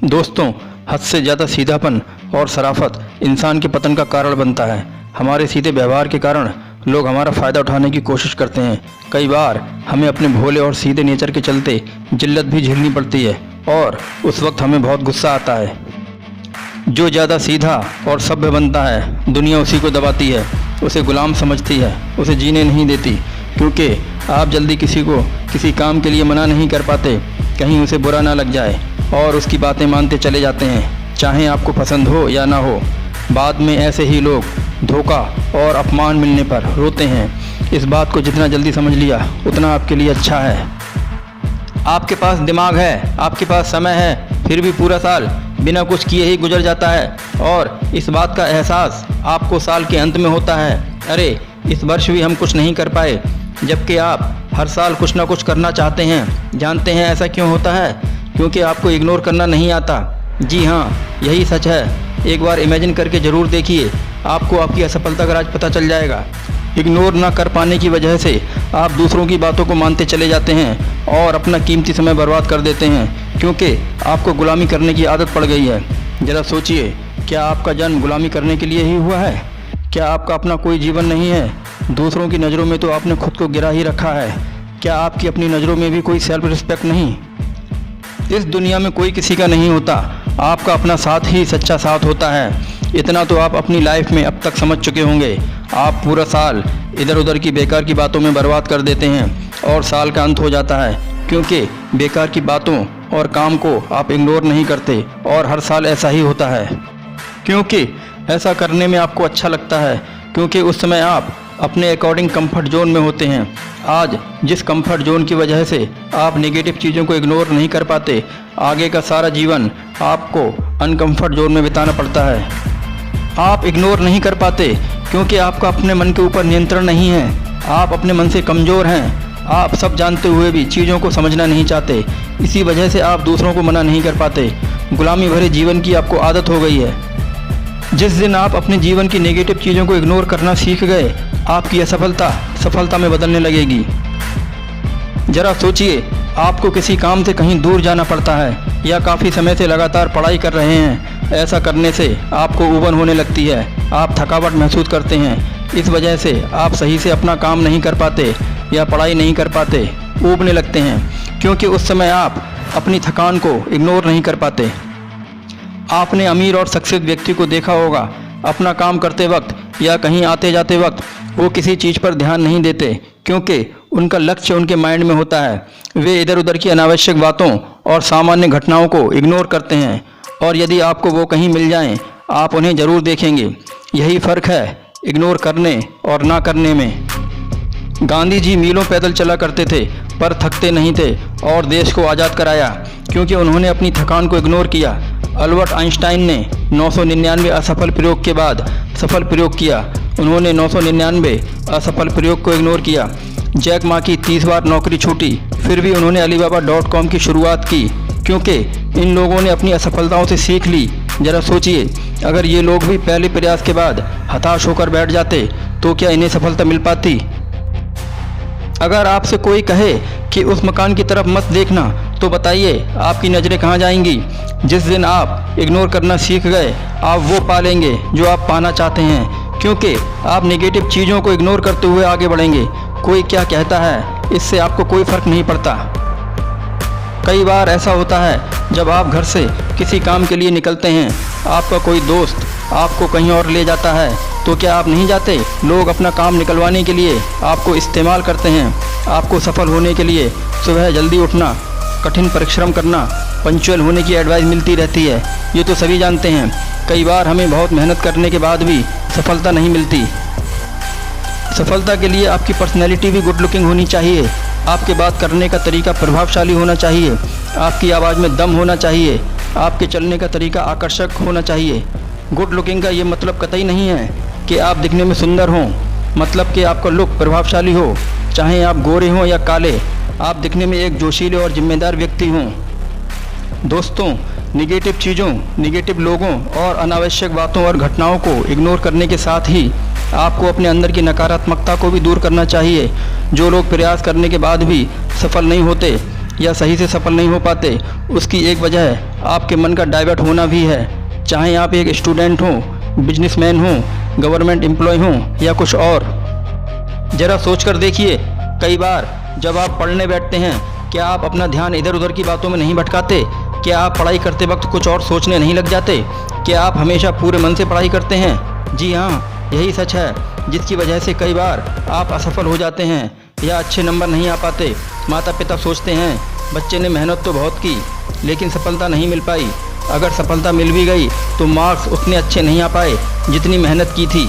दोस्तों, हद से ज़्यादा सीधापन और शराफत इंसान के पतन का कारण बनता है। हमारे सीधे व्यवहार के कारण लोग हमारा फ़ायदा उठाने की कोशिश करते हैं। कई बार हमें अपने भोले और सीधे नेचर के चलते जिल्लत भी झेलनी पड़ती है और उस वक्त हमें बहुत गुस्सा आता है। जो ज़्यादा सीधा और सभ्य बनता है, दुनिया उसी को दबाती है, उसे गुलाम समझती है, उसे जीने नहीं देती। क्योंकि आप जल्दी किसी को किसी काम के लिए मना नहीं कर पाते, कहीं उसे बुरा ना लग जाए, और उसकी बातें मानते चले जाते हैं, चाहे आपको पसंद हो या ना हो। बाद में ऐसे ही लोग धोखा और अपमान मिलने पर रोते हैं। इस बात को जितना जल्दी समझ लिया उतना आपके लिए अच्छा है। आपके पास दिमाग है, आपके पास समय है, फिर भी पूरा साल बिना कुछ किए ही गुजर जाता है और इस बात का एहसास आपको साल के अंत में होता है। अरे, इस वर्ष भी हम कुछ नहीं कर पाए, जबकि आप हर साल कुछ ना कुछ करना चाहते हैं। जानते हैं ऐसा क्यों होता है? क्योंकि आपको इग्नोर करना नहीं आता। जी हाँ, यही सच है। एक बार इमेजिन करके ज़रूर देखिए, आपको आपकी असफलता का राज पता चल जाएगा। इग्नोर ना कर पाने की वजह से आप दूसरों की बातों को मानते चले जाते हैं और अपना कीमती समय बर्बाद कर देते हैं, क्योंकि आपको गुलामी करने की आदत पड़ गई है। ज़रा सोचिए, क्या आपका जन्म गुलामी करने के लिए ही हुआ है? क्या आपका अपना कोई जीवन नहीं है? दूसरों की नज़रों में तो आपने खुद को गिरा ही रखा है। क्या आपकी अपनी नज़रों में भी कोई सेल्फ रिस्पेक्ट नहीं? इस दुनिया में कोई किसी का नहीं होता, आपका अपना साथ ही सच्चा साथ होता है। इतना तो आप अपनी लाइफ में अब तक समझ चुके होंगे। आप पूरा साल इधर उधर की बेकार की बातों में बर्बाद कर देते हैं और साल का अंत हो जाता है, क्योंकि बेकार की बातों और काम को आप इग्नोर नहीं करते। और हर साल ऐसा ही होता है, क्योंकि ऐसा करने में आपको अच्छा लगता है, क्योंकि उस समय आप अपने अकॉर्डिंग कंफर्ट जोन में होते हैं। आज जिस कंफर्ट जोन की वजह से आप नेगेटिव चीज़ों को इग्नोर नहीं कर पाते, आगे का सारा जीवन आपको अनकंफर्ट जोन में बिताना पड़ता है। आप इग्नोर नहीं कर पाते क्योंकि आपका अपने मन के ऊपर नियंत्रण नहीं है। आप अपने मन से कमज़ोर हैं। आप सब जानते हुए भी चीज़ों को समझना नहीं चाहते, इसी वजह से आप दूसरों को मना नहीं कर पाते। गुलामी भरे जीवन की आपको आदत हो गई है। जिस दिन आप अपने जीवन की नेगेटिव चीज़ों को इग्नोर करना सीख गए, आपकी असफलता सफलता में बदलने लगेगी। ज़रा सोचिए, आपको किसी काम से कहीं दूर जाना पड़ता है या काफ़ी समय से लगातार पढ़ाई कर रहे हैं। ऐसा करने से आपको ऊबन होने लगती है, आप थकावट महसूस करते हैं। इस वजह से आप सही से अपना काम नहीं कर पाते या पढ़ाई नहीं कर पाते, ऊबने लगते हैं, क्योंकि उस समय आप अपनी थकान को इग्नोर नहीं कर पाते। आपने अमीर और सक्सेस व्यक्ति को देखा होगा, अपना काम करते वक्त या कहीं आते जाते वक्त वो किसी चीज़ पर ध्यान नहीं देते, क्योंकि उनका लक्ष्य उनके माइंड में होता है। वे इधर उधर की अनावश्यक बातों और सामान्य घटनाओं को इग्नोर करते हैं, और यदि आपको वो कहीं मिल जाएं, आप उन्हें ज़रूर देखेंगे। यही फ़र्क है इग्नोर करने और ना करने में। गांधी जी मीलों पैदल चला करते थे, पर थकते नहीं थे और देश को आज़ाद कराया, क्योंकि उन्होंने अपनी थकान को इग्नोर किया। अल्बर्ट आइंस्टाइन ने 999 असफल प्रयोग के बाद सफल प्रयोग किया। उन्होंने 999 असफल प्रयोग को इग्नोर किया। जैक मा की 30 बार नौकरी छूटी, फिर भी उन्होंने alibaba.com की शुरुआत की, क्योंकि इन लोगों ने अपनी असफलताओं से सीख ली। ज़रा सोचिए, अगर ये लोग भी पहले प्रयास के बाद हताश होकर बैठ जाते तो क्या इन्हें सफलता मिल पाती? अगर आपसे कोई कहे कि उस मकान की तरफ मत देखना, तो बताइए आपकी नज़रें कहाँ जाएंगी? जिस दिन आप इग्नोर करना सीख गए, आप वो पा लेंगे जो आप पाना चाहते हैं, क्योंकि आप नेगेटिव चीज़ों को इग्नोर करते हुए आगे बढ़ेंगे। कोई क्या कहता है, इससे आपको कोई फ़र्क नहीं पड़ता। कई बार ऐसा होता है, जब आप घर से किसी काम के लिए निकलते हैं, आपका कोई दोस्त आपको कहीं और ले जाता है, तो क्या आप नहीं जाते? लोग अपना काम निकलवाने के लिए आपको इस्तेमाल करते हैं। आपको सफल होने के लिए सुबह जल्दी उठना, कठिन परिश्रम करना, पंक्चुअल होने की एडवाइस मिलती रहती है, ये तो सभी जानते हैं। कई बार हमें बहुत मेहनत करने के बाद भी सफलता नहीं मिलती। सफलता के लिए आपकी पर्सनैलिटी भी गुड लुकिंग होनी चाहिए, आपके बात करने का तरीका प्रभावशाली होना चाहिए, आपकी आवाज़ में दम होना चाहिए, आपके चलने का तरीका आकर्षक होना चाहिए। गुड लुकिंग का ये मतलब कतई नहीं है कि आप दिखने में सुंदर हों, मतलब कि आपका लुक प्रभावशाली हो। चाहे आप गोरे हों या काले, आप दिखने में एक जोशीले और जिम्मेदार व्यक्ति हों। दोस्तों, निगेटिव चीज़ों, निगेटिव लोगों और अनावश्यक बातों और घटनाओं को इग्नोर करने के साथ ही आपको अपने अंदर की नकारात्मकता को भी दूर करना चाहिए। जो लोग प्रयास करने के बाद भी सफल नहीं होते या सही से सफल नहीं हो पाते, उसकी एक वजह आपके मन का डाइवर्ट होना भी है, चाहे आप एक स्टूडेंट हो, बिजनेसमैन हो, गवर्नमेंट एम्प्लॉय हो या कुछ और। ज़रा सोच कर देखिए, कई बार जब आप पढ़ने बैठते हैं, क्या आप अपना ध्यान इधर उधर की बातों में नहीं भटकाते? क्या आप पढ़ाई करते वक्त कुछ और सोचने नहीं लग जाते? क्या आप हमेशा पूरे मन से पढ़ाई करते हैं? जी हाँ, यही सच है, जिसकी वजह से कई बार आप असफल हो जाते हैं या अच्छे नंबर नहीं आ पाते। माता पिता सोचते हैं बच्चे ने मेहनत तो बहुत की लेकिन सफलता नहीं मिल पाई। अगर सफलता मिल भी गई तो मार्क्स उतने अच्छे नहीं आ पाए जितनी मेहनत की थी।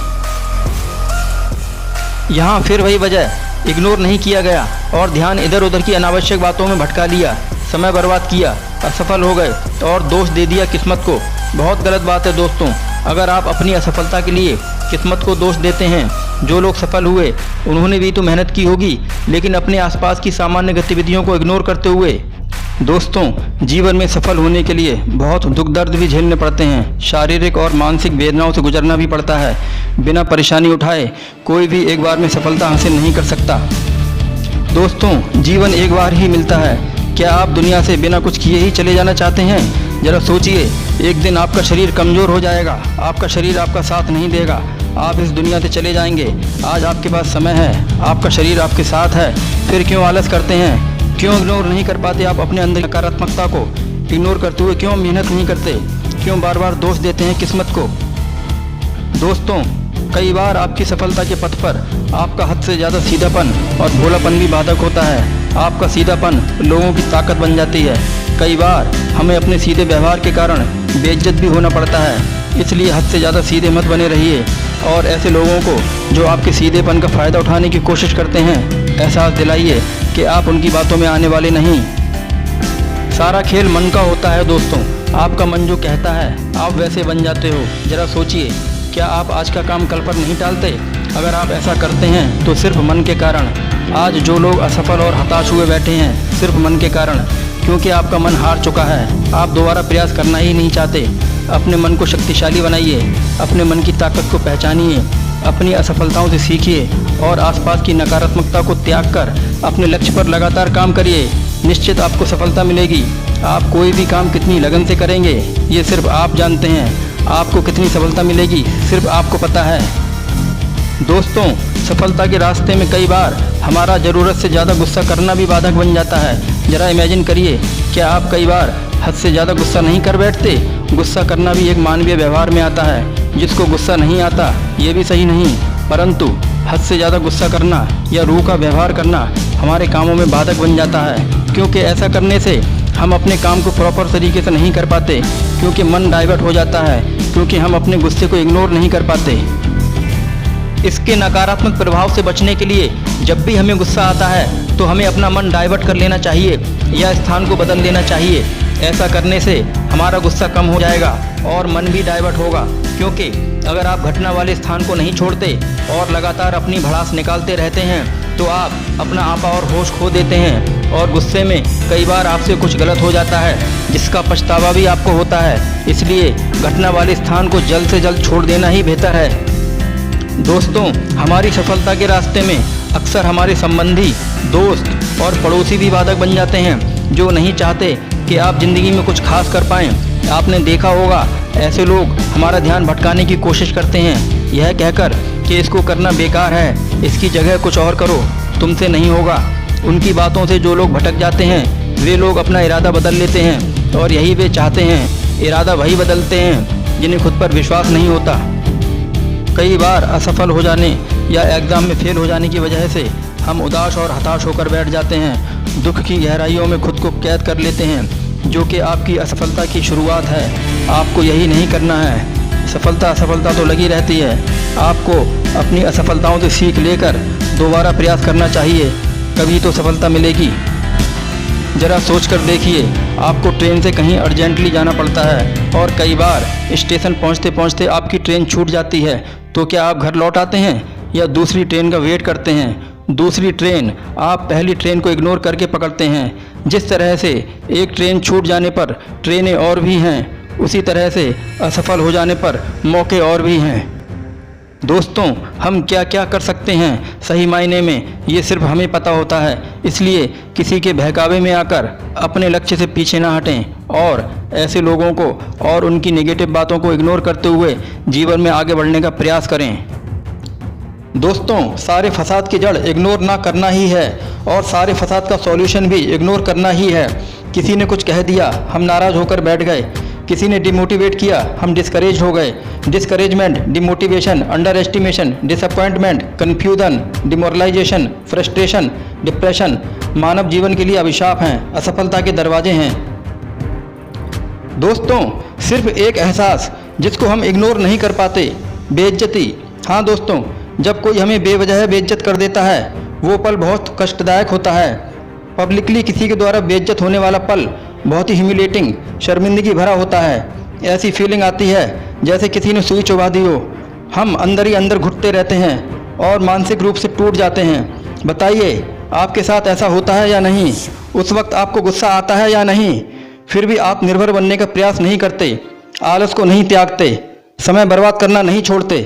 यहाँ फिर वही वजह, इग्नोर नहीं किया गया और ध्यान इधर उधर की अनावश्यक बातों में भटका लिया, समय बर्बाद किया, असफल हो गए और दोष दे दिया किस्मत को। बहुत गलत बात है दोस्तों। अगर आप अपनी असफलता के लिए किस्मत को दोष देते हैं, जो लोग सफल हुए उन्होंने भी तो मेहनत की होगी, लेकिन अपने आसपास की सामान्य गतिविधियों को इग्नोर करते हुए। दोस्तों, जीवन में सफल होने के लिए बहुत दुख दर्द भी झेलने पड़ते हैं, शारीरिक और मानसिक वेदनाओं से गुजरना भी पड़ता है। बिना परेशानी उठाए कोई भी एक बार में सफलता हासिल नहीं कर सकता। दोस्तों, जीवन एक बार ही मिलता है। क्या आप दुनिया से बिना कुछ किए ही चले जाना चाहते हैं? जरा सोचिए, एक दिन आपका शरीर कमज़ोर हो जाएगा, आपका शरीर आपका साथ नहीं देगा, आप इस दुनिया से चले जाएंगे। आज आपके पास समय है, आपका शरीर आपके साथ है, फिर क्यों आलस करते हैं? क्यों इग्नोर नहीं कर पाते आप अपने अंदर नकारात्मकता को? इग्नोर करते हुए क्यों मेहनत नहीं करते? क्यों बार बार दोष देते हैं किस्मत को? दोस्तों, कई बार आपकी सफलता के पथ पर आपका हद से ज़्यादा सीधापन और भोलापन भी बाधक होता है। आपका सीधापन लोगों की ताकत बन जाती है। कई बार हमें अपने सीधे व्यवहार के कारण बेइज्जत भी होना पड़ता है। इसलिए हद से ज़्यादा सीधे मत बने रहिए और ऐसे लोगों को जो आपके सीधेपन का फ़ायदा उठाने की कोशिश करते हैं, एहसास दिलाइए कि आप उनकी बातों में आने वाले नहीं। सारा खेल मन का होता है दोस्तों। आपका मन जो कहता है आप वैसे बन जाते हो। ज़रा सोचिए, क्या आप आज का काम कल पर नहीं टालते? अगर आप ऐसा करते हैं तो सिर्फ मन के कारण। आज जो लोग असफल और हताश हुए बैठे हैं, सिर्फ मन के कारण, क्योंकि आपका मन हार चुका है। आप दोबारा प्रयास करना ही नहीं चाहते। अपने मन को शक्तिशाली बनाइए, अपने मन की ताकत को पहचानिए, अपनी असफलताओं से सीखिए और आसपास की नकारात्मकता को त्याग कर अपने लक्ष्य पर लगातार काम करिए। निश्चित आपको सफलता मिलेगी। आप कोई भी काम कितनी लगन से करेंगे ये सिर्फ आप जानते हैं। आपको कितनी सफलता मिलेगी सिर्फ आपको पता है। दोस्तों, सफलता के रास्ते में कई बार हमारा ज़रूरत से ज़्यादा गुस्सा करना भी बाधक बन जाता है। ज़रा इमेजिन करिए, क्या आप कई बार हद से ज़्यादा गुस्सा नहीं कर बैठते? गुस्सा करना भी एक मानवीय व्यवहार में आता है। जिसको गुस्सा नहीं आता ये भी सही नहीं, परंतु हद से ज़्यादा गुस्सा करना या रूह का व्यवहार करना हमारे कामों में बाधक बन जाता है, क्योंकि ऐसा करने से हम अपने काम को प्रॉपर तरीके से नहीं कर पाते, क्योंकि मन डाइवर्ट हो जाता है, क्योंकि हम अपने गुस्से को इग्नोर नहीं कर पाते। इसके नकारात्मक प्रभाव से बचने के लिए जब भी हमें गुस्सा आता है तो हमें अपना मन डाइवर्ट कर लेना चाहिए या स्थान को बदल देना चाहिए। ऐसा करने से हमारा गुस्सा कम हो जाएगा और मन भी डाइवर्ट होगा, क्योंकि अगर आप घटना वाले स्थान को नहीं छोड़ते और लगातार अपनी भड़ास निकालते रहते हैं तो आप अपना आपा और होश खो देते हैं और गुस्से में कई बार आपसे कुछ गलत हो जाता है जिसका पछतावा भी आपको होता है। इसलिए घटना वाले स्थान को जल्द से जल्द छोड़ देना ही बेहतर है। दोस्तों, हमारी सफलता के रास्ते में अक्सर हमारे संबंधी, दोस्त और पड़ोसी भी बाधक बन जाते हैं, जो नहीं चाहते कि आप ज़िंदगी में कुछ खास कर पाएँ। आपने देखा होगा, ऐसे लोग हमारा ध्यान भटकाने की कोशिश करते हैं, यह कहकर कि इसको करना बेकार है, इसकी जगह कुछ और करो, तुमसे नहीं होगा। उनकी बातों से जो लोग भटक जाते हैं वे लोग अपना इरादा बदल लेते हैं और यही वे चाहते हैं। इरादा वही बदलते हैं जिन्हें खुद पर विश्वास नहीं होता। कई बार असफल हो जाने या एग्ज़ाम में फेल हो जाने की वजह से हम उदास और हताश होकर बैठ जाते हैं। दुख की गहराइयों में खुद को कैद कर लेते हैं, जो कि आपकी असफलता की शुरुआत है। आपको यही नहीं करना है। सफलता असफलता तो लगी रहती है। आपको अपनी असफलताओं से सीख लेकर दोबारा प्रयास करना चाहिए, कभी तो सफलता मिलेगी। ज़रा सोच कर देखिए, आपको ट्रेन से कहीं अर्जेंटली जाना पड़ता है और कई बार स्टेशन पहुंचते पहुंचते आपकी ट्रेन छूट जाती है, तो क्या आप घर लौट आते हैं या दूसरी ट्रेन का वेट करते हैं? दूसरी ट्रेन आप पहली ट्रेन को इग्नोर करके पकड़ते हैं। जिस तरह से एक ट्रेन छूट जाने पर ट्रेनें और भी हैं, उसी तरह से असफल हो जाने पर मौके और भी हैं। दोस्तों, हम क्या क्या कर सकते हैं सही मायने में ये सिर्फ हमें पता होता है। इसलिए किसी के बहकावे में आकर अपने लक्ष्य से पीछे ना हटें और ऐसे लोगों को और उनकी नेगेटिव बातों को इग्नोर करते हुए जीवन में आगे बढ़ने का प्रयास करें। दोस्तों, सारे फसाद की जड़ इग्नोर ना करना ही है और सारे फसाद का सॉल्यूशन भी इग्नोर करना ही है। किसी ने कुछ कह दिया, हम नाराज़ होकर बैठ गए। किसी ने डिमोटिवेट किया, हम डिस्करेज हो गए। Discouragement, demotivation, underestimation, disappointment, confusion, demoralisation, frustration, depression मानव जीवन के लिए अभिशाप हैं, असफलता के दरवाजे हैं। दोस्तों, सिर्फ एक एहसास जिसको हम इग्नोर नहीं कर पाते, बेइज्जती। हाँ दोस्तों, जब कोई हमें बेवजह बेइज्जत कर देता है वो पल बहुत कष्टदायक होता है। पब्लिकली किसी के द्वारा बेइज्जत होने वाला पल बहुत ही ह्यूमिलेटिंग, शर्मिंदगी भरा होता है। ऐसी फीलिंग आती है जैसे किसी ने सुई चुभा दी हो। हम अंदर ही अंदर घुटते रहते हैं और मानसिक रूप से टूट जाते हैं। बताइए, आपके साथ ऐसा होता है या नहीं? उस वक्त आपको गुस्सा आता है या नहीं? फिर भी आप निर्भर बनने का प्रयास नहीं करते, आलस को नहीं त्यागते, समय बर्बाद करना नहीं छोड़ते।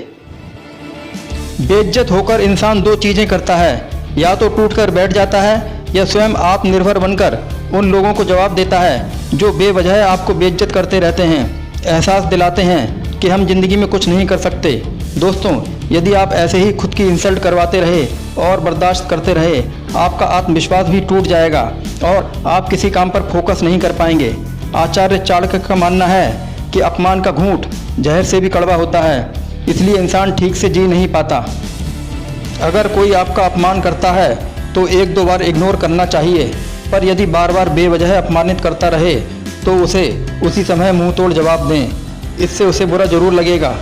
बेइज्जत होकर इंसान दो चीज़ें करता है, या तो टूट कर बैठ जाता है या स्वयं आत्मनिर्भर बनकर उन लोगों को जवाब देता है जो बेवजह आपको बेइज्जत करते रहते हैं, एहसास दिलाते हैं कि हम जिंदगी में कुछ नहीं कर सकते। दोस्तों, यदि आप ऐसे ही खुद की इंसल्ट करवाते रहे और बर्दाश्त करते रहे, आपका आत्मविश्वास भी टूट जाएगा और आप किसी काम पर फोकस नहीं कर पाएंगे। आचार्य चाणक्य का मानना है कि अपमान का घूंट जहर से भी कड़वा होता है, इसलिए इंसान ठीक से जी नहीं पाता। अगर कोई आपका अपमान करता है तो एक दो बार इग्नोर करना चाहिए, पर यदि बार बार बेवजह अपमानित करता रहे तो उसे उसी समय मुंह तोड़ जवाब दें। इससे उसे बुरा जरूर लगेगा,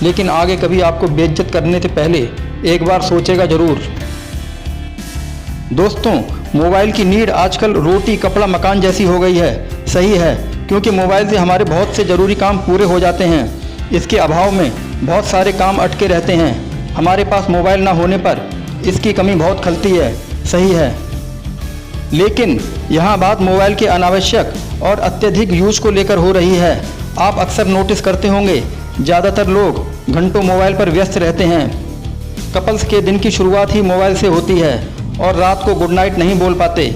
लेकिन आगे कभी आपको बेइज्जत करने से पहले एक बार सोचेगा जरूर। दोस्तों, मोबाइल की नीड आजकल रोटी कपड़ा मकान जैसी हो गई है। सही है, क्योंकि मोबाइल से हमारे बहुत से ज़रूरी काम पूरे हो जाते हैं। इसके अभाव में बहुत सारे काम अटके रहते हैं। हमारे पास मोबाइल ना होने पर इसकी कमी बहुत खलती है। सही है, लेकिन यहाँ बात मोबाइल के अनावश्यक और अत्यधिक यूज को लेकर हो रही है। आप अक्सर नोटिस करते होंगे, ज़्यादातर लोग घंटों मोबाइल पर व्यस्त रहते हैं। कपल्स के दिन की शुरुआत ही मोबाइल से होती है और रात को गुड नाइट नहीं बोल पाते,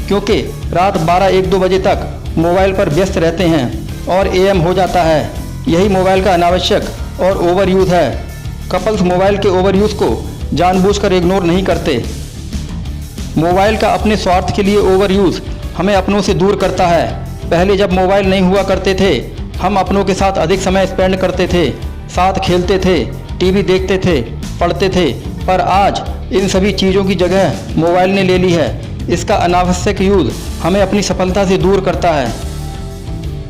क्योंकि रात 12-1-2 बजे तक मोबाइल पर व्यस्त रहते हैं और AM हो जाता है। यही मोबाइल का अनावश्यक और ओवर यूज़ है। कपल्स मोबाइल के ओवर यूज़ को जानबूझकर इग्नोर नहीं करते। मोबाइल का अपने स्वार्थ के लिए ओवर यूज़ हमें अपनों से दूर करता है। पहले जब मोबाइल नहीं हुआ करते थे, हम अपनों के साथ अधिक समय स्पेंड करते थे, साथ खेलते थे, टीवी देखते थे, पढ़ते थे। पर आज इन सभी चीज़ों की जगह मोबाइल ने ले ली है। इसका अनावश्यक यूज़ हमें अपनी सफलता से दूर करता है।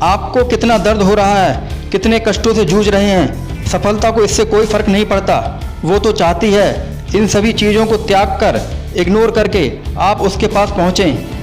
आपको कितना दर्द हो रहा है, कितने कष्टों से जूझ रहे हैं, सफलता को इससे कोई फर्क नहीं पड़ता। वो तो चाहती है इन सभी चीज़ों को त्याग कर, इग्नोर करके आप उसके पास पहुँचें।